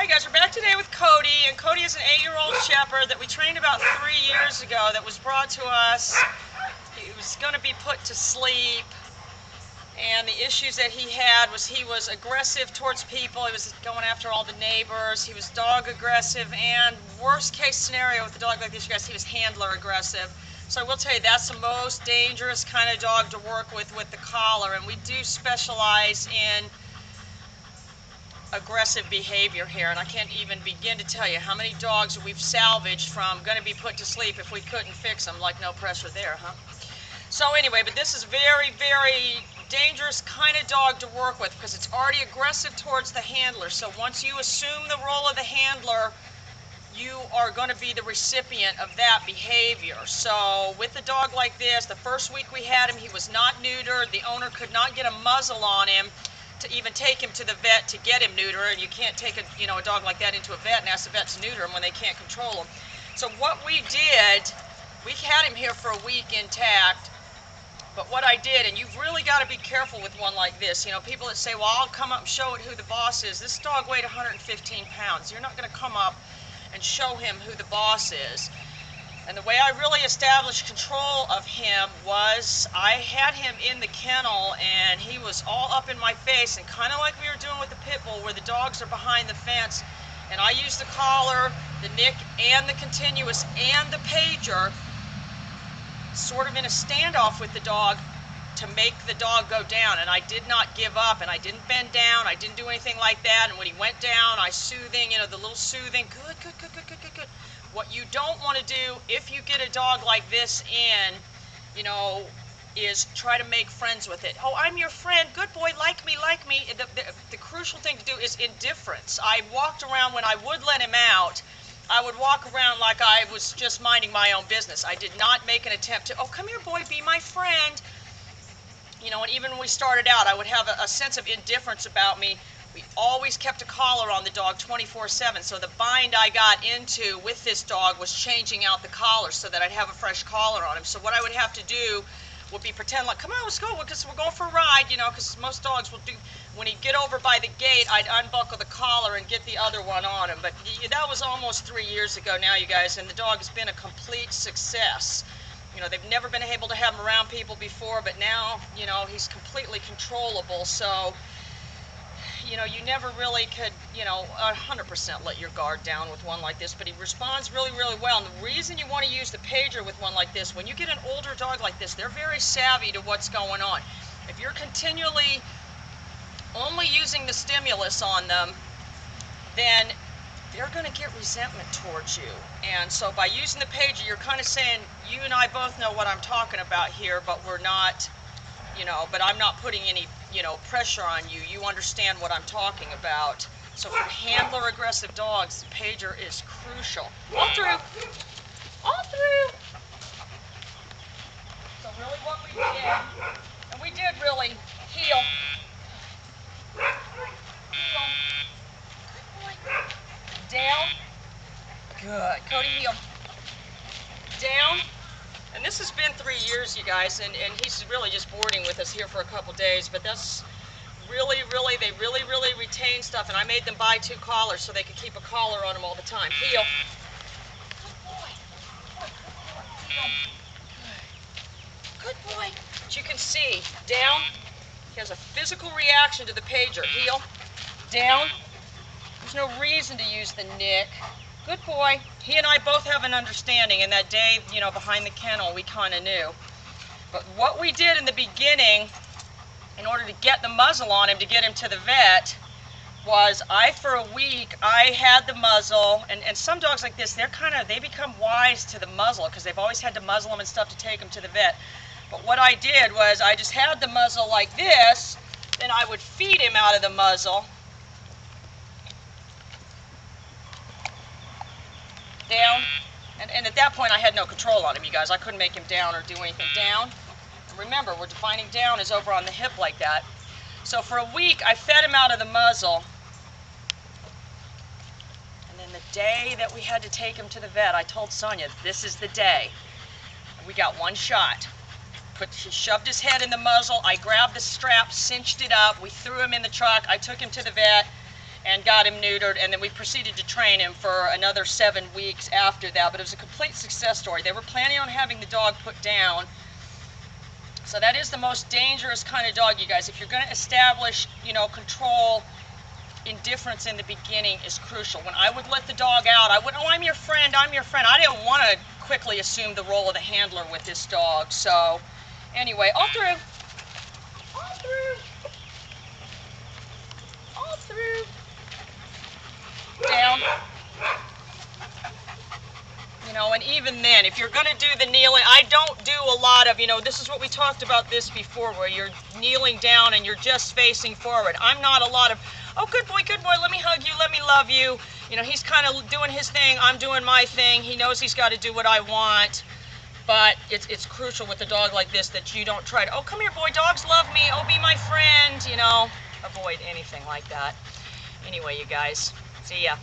Hi guys, we're back today with Cody, and Cody is an 8-year-old shepherd that we trained about 3 years ago that was brought to us. He was going to be put to sleep, and the issues that he had was he was aggressive towards people, he was going after all the neighbors, he was dog aggressive, and worst case scenario with a dog like this, you guys, he was handler aggressive. So I will tell you, that's the most dangerous kind of dog to work with the collar, and we do specialize in aggressive behavior here, and I can't even begin to tell you how many dogs we've salvaged from going to be put to sleep if we couldn't fix them, like no pressure there, huh? So anyway, but this is very, very dangerous kind of dog to work with because it's already aggressive towards the handler. So once you assume the role of the handler, you are going to be the recipient of that behavior. So with a dog like this, the first week we had him, he was not neutered. The owner could not get a muzzle on him to even take him to the vet to get him neutered, and you can't take a dog like that into a vet and ask the vet to neuter him when they can't control him. So what we did, we had him here for a week intact, but what I did, and you've really got to be careful with one like this, people that say, well, I'll come up and show it who the boss is. This dog weighed 115 pounds. You're not going to come up and show him who the boss is. And the way I really established control of him was I had him in the kennel and he was all up in my face, and kind of like we were doing with the pit bull where the dogs are behind the fence, and I used the collar, the nick, and the continuous, and the pager sort of in a standoff with the dog to make the dog go down. And I did not give up, and I didn't bend down, I didn't do anything like that. And when he went down, I soothing, the little soothing, good. What you don't want to do if you get a dog like this in, is try to make friends with it. Oh, I'm your friend, good boy, like me. The crucial thing to do is indifference. I walked around, when I would let him out, I would walk around like I was just minding my own business. I did not make an attempt to, oh, come here, boy, be my friend. And even when we started out, I would have a sense of indifference about me. We always kept a collar on the dog 24/7, so the bind I got into with this dog was changing out the collar so that I'd have a fresh collar on him. So what I would have to do would be pretend like, come on, let's go, because we're going for a ride, because most dogs will do, when he'd get over by the gate, I'd unbuckle the collar and get the other one on him. But that was almost 3 years ago now, you guys, and the dog has been a complete success. They've never been able to have him around people before, but now, he's completely controllable. So you never really could, 100% let your guard down with one like this, but he responds really, really well. And the reason you want to use the pager with one like this, when you get an older dog like this, they're very savvy to what's going on. If you're continually only using the stimulus on them, then they're going to get resentment towards you. And so by using the pager, you're kind of saying, you and I both know what I'm talking about here, but we're not, but I'm not putting any pressure on you. You understand what I'm talking about. So for handler aggressive dogs, the pager is crucial. All through. So really what we did, and we did really heel. Down. Good. Cody, heel. Down. And this has been 3 years, you guys, and he's really just boarding with us here for a couple days, but that's really, they really retain stuff, and I made them buy 2 collars so they could keep a collar on them all the time. Heel. Good boy. But you can see, down, he has a physical reaction to the pager. Heel. Down. There's no reason to use the nick. Good boy. He and I both have an understanding, and that day, behind the kennel, we kind of knew. But what we did in the beginning, in order to get the muzzle on him, to get him to the vet, was for a week, I had the muzzle, and some dogs like this, they become wise to the muzzle, because they've always had to muzzle them and stuff to take them to the vet. But what I did was, I just had the muzzle like this, then I would feed him out of the muzzle, down, and at that point I had no control on him, you guys. I couldn't make him down or do anything. Down, and remember, we're defining down is over on the hip like that. So for a week I fed him out of the muzzle, and then the day that we had to take him to the vet, I told Sonia, this is the day. We got one shot. He shoved his head in the muzzle, I grabbed the strap, cinched it up, we threw him in the truck, I took him to the vet, and got him neutered, and then we proceeded to train him for another 7 weeks after that. But it was a complete success story. They were planning on having the dog put down. So that is the most dangerous kind of dog, you guys. If you're going to establish, control, indifference in the beginning is crucial. When I would let the dog out, I would, oh, I'm your friend, I'm your friend. I didn't want to quickly assume the role of the handler with this dog. So anyway, all through. All through. All through. Down. And even then, if you're going to do the kneeling, I don't do a lot of, this is what we talked about this before, where you're kneeling down and you're just facing forward. I'm not a lot of, oh, good boy, let me hug you, let me love you. He's kind of doing his thing, I'm doing my thing. He knows he's got to do what I want. But it's crucial with a dog like this that you don't try to, oh, come here, boy, dogs love me, oh, be my friend, avoid anything like that. Anyway, you guys, see ya.